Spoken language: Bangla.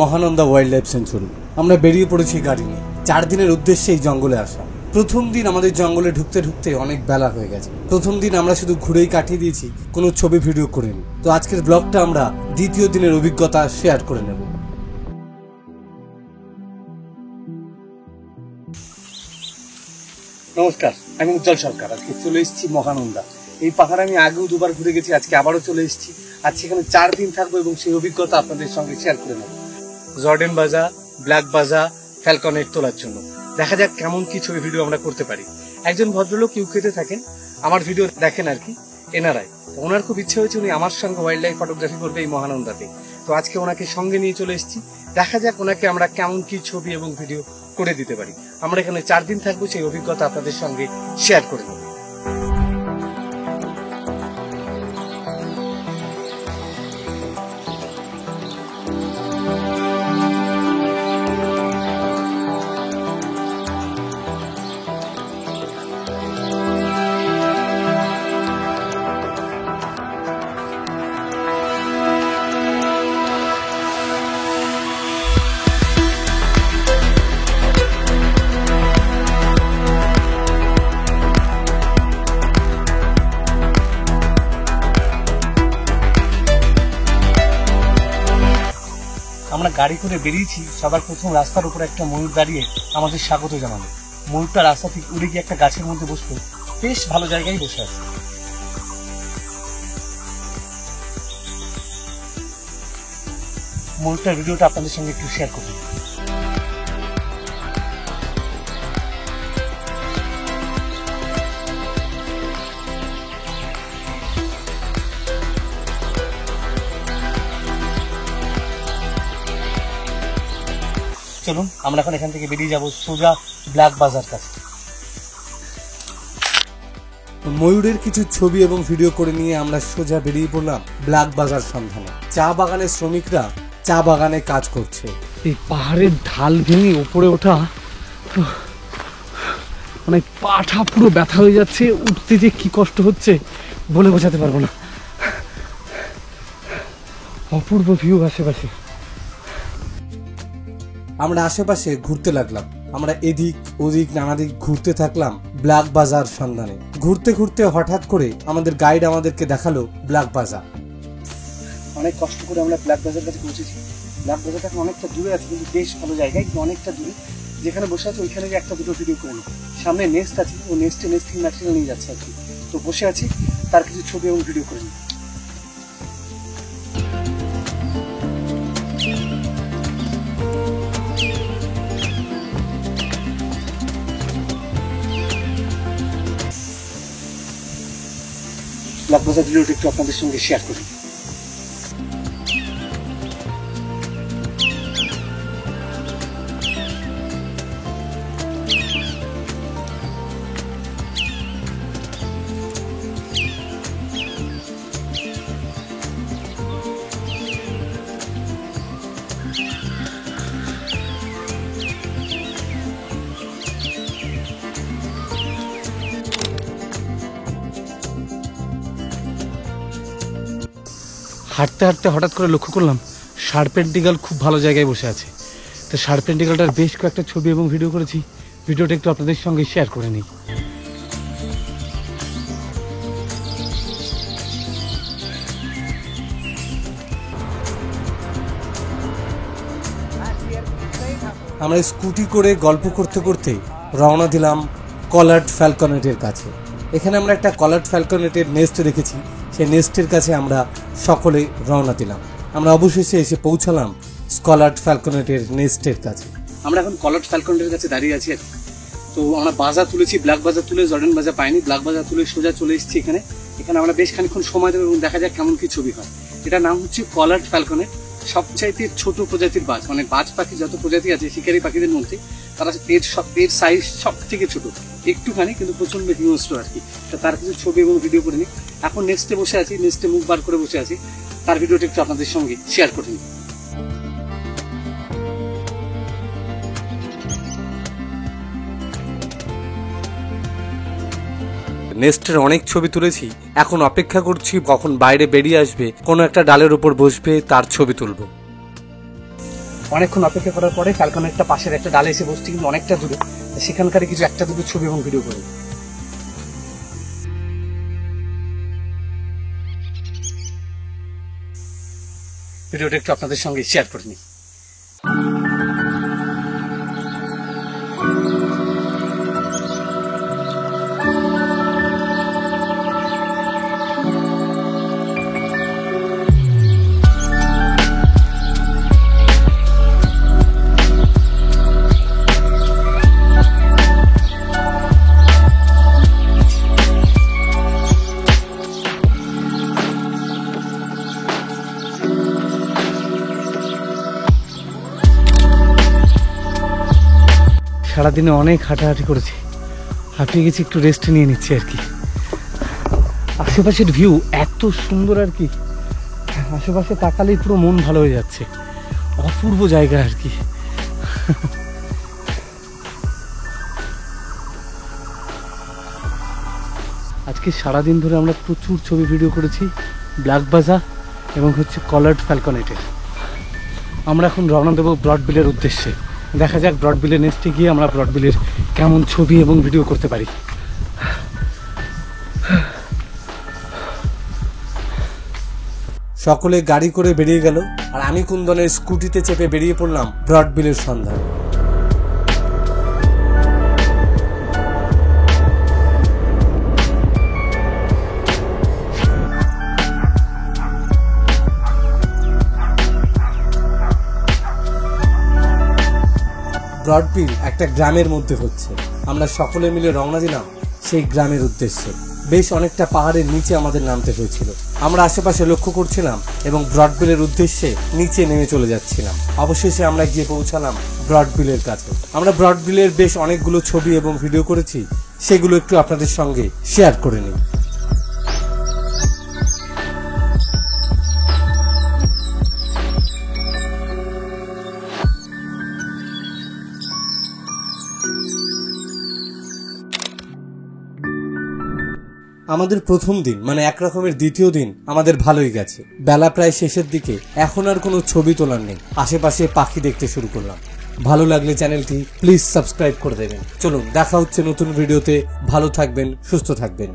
Mahananda wild life century. আমরা বেরিয়ে পড়েছি গাড়ি নিয়ে 4 দিনের উদ্দেশ্যে এই জঙ্গলে আসা। প্রথম দিন আমাদের জঙ্গলে ঢুকতে ঢুকতে অনেক বেলা হয়ে গেছে। প্রথম দিন আমরা শুধু ঘুরেই কাটিয়ে দিয়েছি, কোনো ছবি ভিডিও করিনি। তো আজকের ব্লগটা আমরা দ্বিতীয় দিনের অভিজ্ঞতা শেয়ার করে নেব। নমস্কার, আমি উজ্জ্বল সরকার। আজকে চলে এসেছি মহানন্দা। এই পাহাড়ে আমি আগেও দুবার ঘুরে গেছি, আজকে আবারও চলে এসেছি। আজ সেখানে 4 দিন থাকবো এবং সেই অভিজ্ঞতা আপনাদের সঙ্গে শেয়ার করে নেব। জর্ডেন বাজা, ব্ল্যাক বাজা, ফ্যালকনেট তোলার জন্য দেখা যাক কেমন কি ছবি ভিডিও আমরা করতে পারি। একজন ভদ্রলোক ইউকেতে থাকেন, আমার ভিডিও দেখেন আর কি, এনআরআই। ওনার খুব ইচ্ছে হয়েছে উনি আমার সঙ্গে ওয়াইল্ড লাইফ ফটোগ্রাফি করবে এই মহানন্দাতে। তো আজকে ওনাকে সঙ্গে নিয়ে চলে এসেছি। দেখা যাক ওনাকে আমরা কেমন কি ছবি এবং ভিডিও করে দিতে পারি। আমরা এখানে 4 দিন থাকবো, সেই অভিজ্ঞতা আপনাদের সঙ্গে শেয়ার করে নেব। আমরা গাড়ি করে বেরিয়েছি। সবার প্রথম রাস্তার উপরে একটা ময়ূর দাঁড়িয়ে আমাদের স্বাগত জানালো। ময়ূরটা রাস্তা থেকে উড়ে গিয়ে একটা গাছের মধ্যে বসলো। বেশ ভালো জায়গায় বসে আছে। ময়ূরটার ভিডিওটা আপনাদের সঙ্গে একটু শেয়ার করব। চলুন আমরা এখন এখান থেকে বেরিয়ে যাব সোজা ব্ল্যাক বাজার কাছে। ময়ূরের কিছু ছবি এবং ভিডিও করে নিয়ে আমরা সোজা বেরিয়ে পড়লাম ব্ল্যাক বাজার সন্ধানে। চা বাগানের শ্রমিকরা চা বাগানে কাজ করছে। এই পাহাড়ের ঢাল ভেঙে উপরে ওঠা, মানে পাটা পুরো ব্যথা হয়ে যাচ্ছে। উঠতে যে কি কষ্ট হচ্ছে বলে বোঝাতে পারবো না। অপূর্ব ভিউ আশেপাশে। আমরা আশেপাশে ঘুরতে লাগলাম। আমরা এদিক ওদিক নানা দিক ঘুরতে থাকলাম ব্ল্যাক বাজার সন্ধানে। ঘুরতে ঘুরতে হঠাৎ করে আমাদের গাইড আমাদেরকে দেখালো ব্ল্যাক বাজার। অনেক কষ্ট করে আমরা ব্ল্যাক বাজার কাছে পৌঁছেছি। ব্ল্যাক বাজারটা এখন অনেকটা দূরে আছে, কিন্তু বেশ ভালো জায়গায়, কিন্তু অনেকটা দূরে। যেখানে বসে আছে ওইখানে যে একটা দুটো ভিডিও করে নিই। সামনে নেস্ট আছে, ও নেস্টিং ম্যাটেরিয়াল নিয়ে যাচ্ছে আর কি। তো বসে আছি, তার কিছু ছবি এবং ভিডিও করে নিই। ব্ল্যাক বাজার ভিডিওটা একটু আপনাদের সঙ্গে শেয়ার করি। হাঁটতে হাঁটতে হঠাৎ করে লক্ষ্য করলাম সার্পেন্টিগাল খুব ভালো জায়গায় বসে আছে। তো সার্পেন্টিগালটার বেশ কয়েকটা ছবি এবং ভিডিও করেছি। ভিডিওটা একটু আপনাদের সঙ্গে শেয়ার করে নিই। আমরা স্কুটি করে গল্প করতে করতে রওনা দিলাম কলার্ড ফ্যালকনেটের কাছে। এখানে আমরা একটা কলার্ড ফ্যালকনেটের নেস্ট রেখেছি, সেই নেস্টের কাছে আমরা সকলে রওনা দিলাম। আমরা অবশেষে এসে পৌঁছালাম কলার্ড ফ্যালকনেটের নেস্টের কাছে। আমরা এখন কলার্ড ফ্যালকনেটের কাছে দাঁড়িয়ে আছি। তো আমরা বাজা তুলেছি, ব্ল্যাক বাজা তুলে জর্ডেন বাজা পাইনি। ব্ল্যাক বাজা তুলে সোজা চলে এসেছি এখানে। এখানে আমরা বেশ খানিক্ষণ সময় দেবো এবং দেখা যাক কেমন কি ছবি হয়। এটার নাম হচ্ছে কলার্ড ফ্যালকনেট। সবচাইতে ছোট প্রজাতির বাজ, মানে বাজ পাখি যত প্রজাতি আছে শিকারী পাখিদের মধ্যে, তারা এর সাইজ সব থেকে ছোট, একটুখানি কিন্তু প্রচন্ড হিংস্র আর কি। তার কিছু ছবি এবং ভিডিও করে নিই। এখন নেক্সটে বসে আছি, নেক্সটে মুখ বার করে বসে আছি। তার ভিডিওটা একটু আপনাদের সঙ্গে শেয়ার করে নিই। নেস্টের অনেক ছবি তুলেছি, এখন অপেক্ষা করছি কখন বাইরে বেরিয়ে আসবে, কোনো একটা ডালের উপর বসবে, তার ছবি তুলব। অনেকক্ষণ অপেক্ষা করার পরে ফ্যালকনেটটা পাশের একটা ডালে এসে বসছি, কিন্তু অনেকটা দূরে। সেখানকার কিছু একটা দুটো ছবি এবং ভিডিও করি। ভিডিওটা একটু আপনাদের সঙ্গে শেয়ার করে নিই। সারাদিনে অনেক হাঁটাহাঁটি করেছি, হাঁপিয়ে গেছি, একটু রেস্ট নিয়ে নিচ্ছি আর কি। আশেপাশের ভিউ এত সুন্দর আর কি, আশেপাশে তাকালেই পুরো মন ভালো হয়ে যাচ্ছে, অপূর্ব জায়গা আর কি। আজকে সারাদিন ধরে আমরা প্রচুর ছবি ভিডিও করেছি ব্ল্যাক বাজার এবং হচ্ছে কলার্ড ফ্যালকনেটের। আমরা এখন রওনা দেবো ব্রডবিলের উদ্দেশ্যে। দেখা যাক ব্রডবিলের নেস্টে গিয়ে আমরা ব্রডবিলের কেমন ছবি এবং ভিডিও করতে পারি। সকলে গাড়ি করে বেরিয়ে গেল, আর আমি কুন্দনের স্কুটিতে চেপে বেরিয়ে পড়লাম ব্রডবিলের সন্ধানে। ব্রডবিল একটা গ্রামের মধ্যে হচ্ছে। আমরা সকলে মিলে রওনা দিলাম সেই গ্রামের উদ্দেশ্যে। বেশ অনেকটা পাহাড়ের নিচে আমাদের নামতে হয়েছিল। আমরা আশেপাশে লক্ষ্য করছিলাম এবং ব্রডবিলের উদ্দেশ্যে নিচে নেমে চলে যাচ্ছিলাম। অবশেষে আমরা গিয়ে পৌঁছালাম ব্রডবিলের কাছে। আমরা ব্রডবিলের বেশ অনেকগুলো ছবি এবং ভিডিও করেছি, সেগুলো একটু আপনাদের সঙ্গে শেয়ার করে নিই। আমাদের প্রথম দিন মানে একরকমের দ্বিতীয় দিন আমাদের ভালোই গেছে। বেলা প্রায় শেষের দিকে, এখন আর কোনো ছবি তোলার নেই। আশেপাশে পাখি দেখতে শুরু করলাম। ভালো লাগলে চ্যানেলটি প্লিজ সাবস্ক্রাইব করে দেবেন। চলুন, দেখা হচ্ছে নতুন ভিডিওতে। ভালো থাকবেন, সুস্থ থাকবেন।